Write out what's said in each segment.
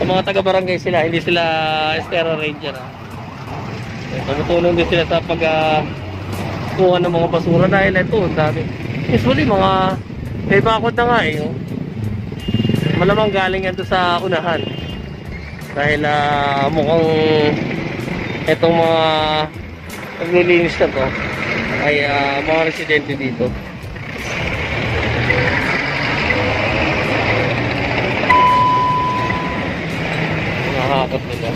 Sa mga taga-barangay sila, hindi sila Estero Ranger. Tumutulong din sila sa kuha ng mga basura dahil ito, ang dami. Usually mga may bakod na nga eh. Oh. Malamang galing yan doon sa unahan. Dahil mukhang itong mga naglilinis na to ay mga residente dito. Nakakot nila.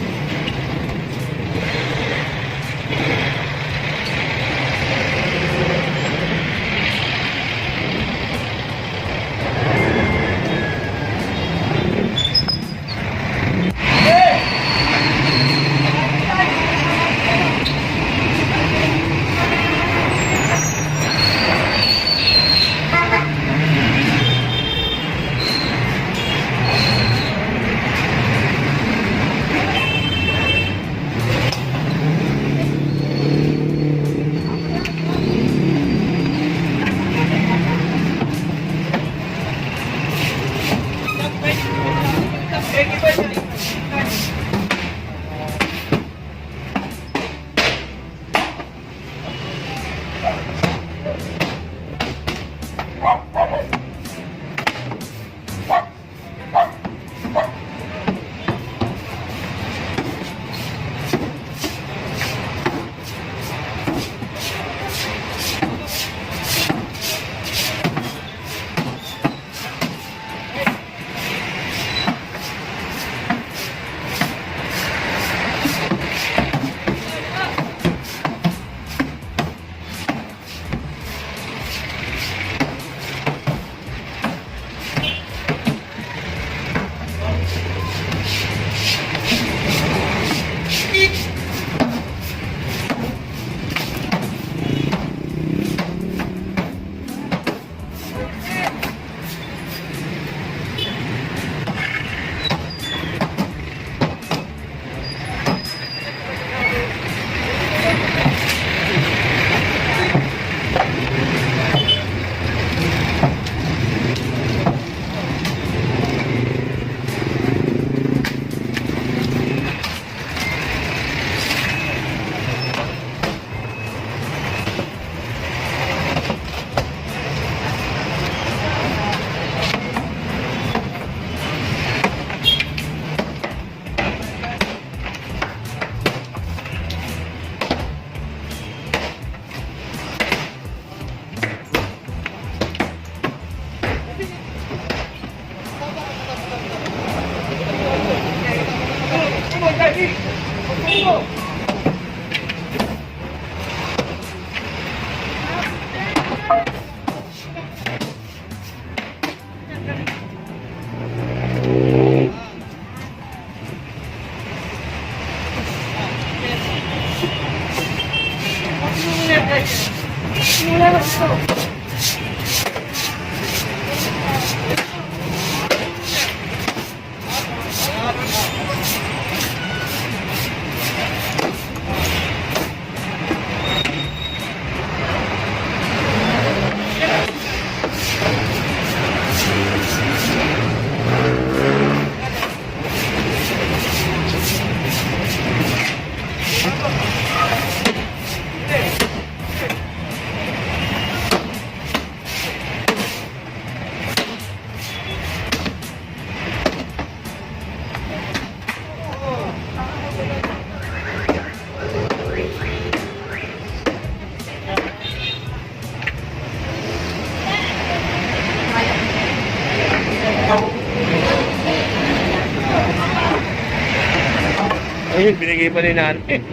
Ayun, binigay pa ni nanay.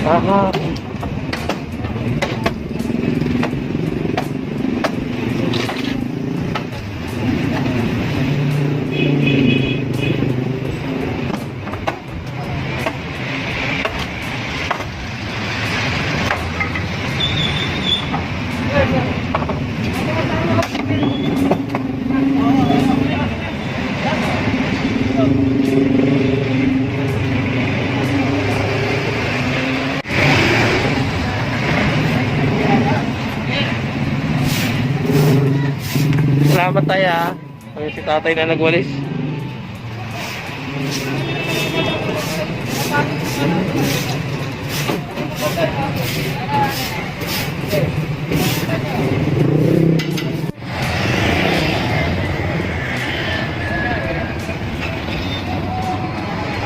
Aha. Salamat tayo ha. Ayun, si tatay na nagwalis.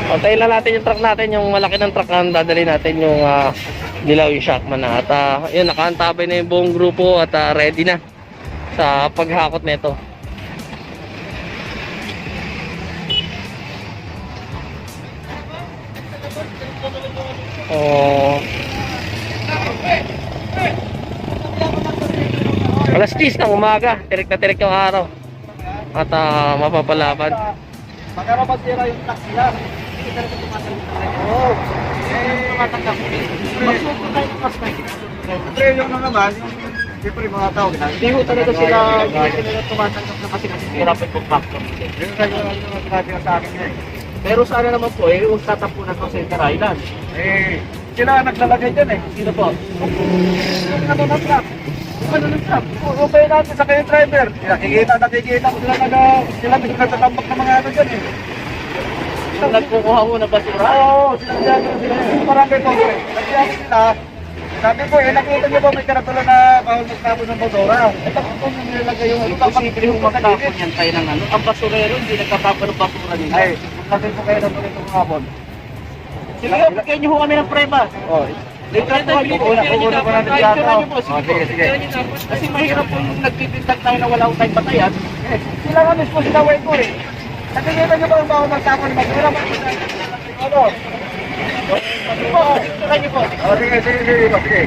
Antayin lang natin yung truck natin, yung malaki ng truck na dadali natin yung dilaw yung Shockman na. At yun, nakaantabay na yung buong grupo at ready na sa paghakot nito. Oh. Alas 10 ng umaga, tirik na tirik yung araw. At mapapalaban. Magkano ba sira yung truck nila? Hindi ka rin tumatanggap. Oo. Tumatanggap. Magsuko tayo ng mas kayo. Siyempre yung naman, siyempre mga tao. Hindi ho talaga sila tumatanggap na kasi nasisirapan kong factor. Yun na yung sinabi sa akin ngayon. Pero sana naman po, yung tatapunan ko sa Center Island. Sila naglalagay dyan eh. Sino po? Ano ng truck? Ano ng truck? Okay natin sa kayo driver. Nakikita ko sila nagtatambak ng mga ano dyan eh. Nagkukuha mo na basura? Oo, sila marami po eh. Nagsiyago sila. Sabi ko eh, nakita niyo ba may karatula na bawal magtapon ng basura? Ito po nilagay yung ano. Posible yung magtapon yan tayo ng ano. Ang basurero, hindi nagtatapon ng basura nila. Ay, lagay po kayo ng itong hapon. Sige, bigyan niyo ho kami ng preba. Oh, later po, kukuha ko natin dyan. Sige. Kasi mahirap kung nagtitintag tayo na wala tayong batayan. Sila nga mismo sinaway ko eh. Nakikita niyo ba ang bawal magtapon ng basura? Ano? Sige.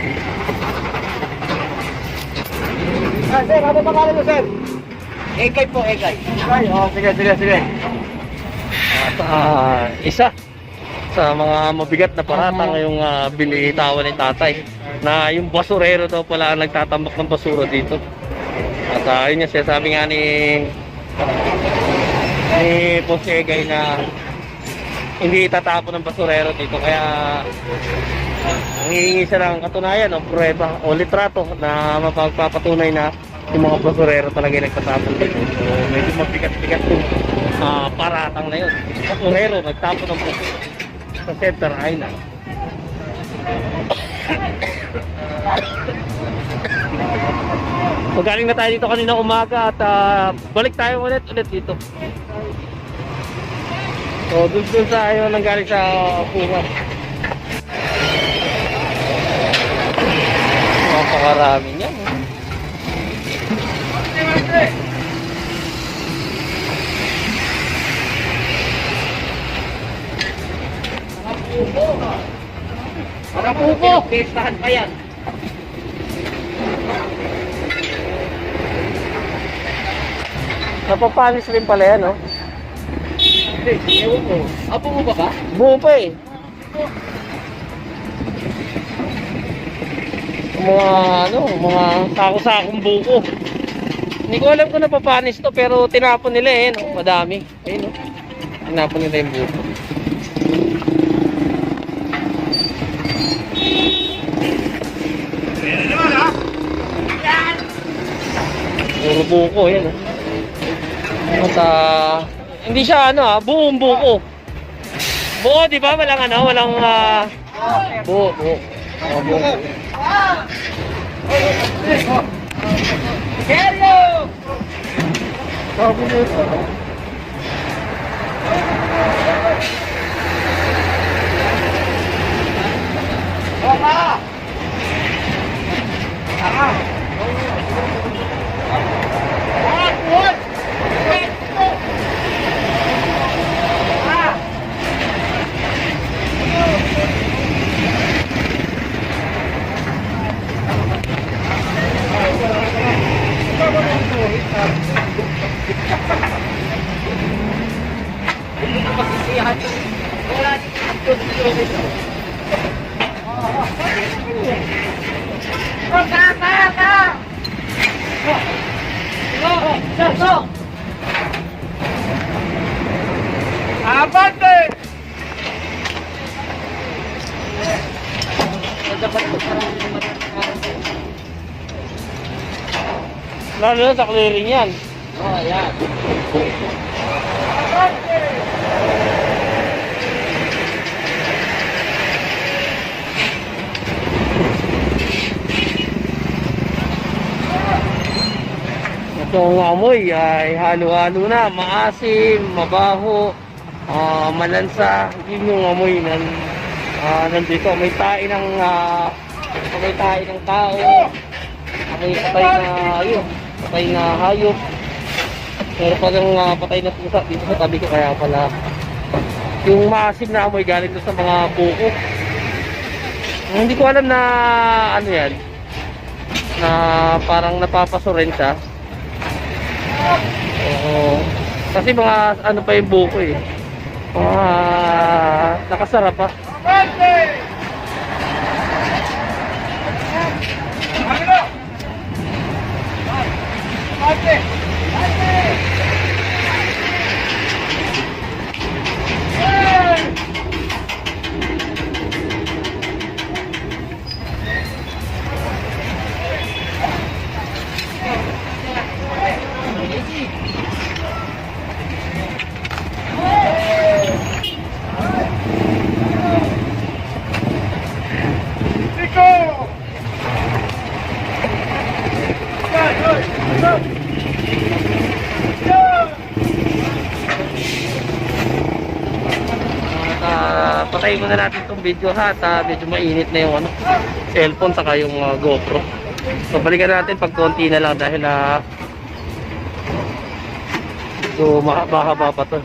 Sir, ano pangalan mo, sir? Egay po, egay. Ay, sige. At isa sa mga mabigat na paratang yung binitawan ni tatay na yung basurero daw pala ang nagtatambak ng basura dito. At yun yung sinasabi nga ni Ponce Egay na hindi itatapon ng basurero dito, kaya hihingi siya ng katunayan o prueba o litrato na mapagpapatunay na yung mga basurero talaga yung nagtatapon dito. So medyo mabigat-bigat yung paratang na yun. Basurero nagtapon ng basura sa Center Island. So galing na tayo dito kanina umaga at balik tayo ulit dito. So dun sa ayaw nang galing sa Punga. Napakarami niyan. Para pupo! Pistahan pa yan. Napapanis rin pala yan, no? Hindi, ewan ko. Buo ba ba? Buo pa eh. Mga sako-sakong buko. Hindi ko alam kung napapanis to, pero tinapon nila eh, no? Madami. Ayun, no? Tinapon nila yung buko. Puro buko, yan, no? At hindi siya buong buko. Buo, di ba? Walang buo. Oh, buo. Hello! Sabi nito. Abante! Lalo na sa clearing yan. Oh, ayan. Itong amoy ay halo-halo na, maasim, mabaho, malansa. Yun yung amoy nandito. May tae ng tao, may patay na hayop. Pero parang patay na pusa dito sa tabi ko, kaya pala yung maasim na amoy galing doon sa mga buko. Hindi ko alam na ano yan, na parang napapasurin siya. Oo. Kasi mga ano pa yung buko eh. Mga nakasarap pa. Patayin muna natin itong video ha, at medyo mainit na yung cellphone saka yung GoPro. So balikan natin pag konti na lang dahil medyo mahaba pa to.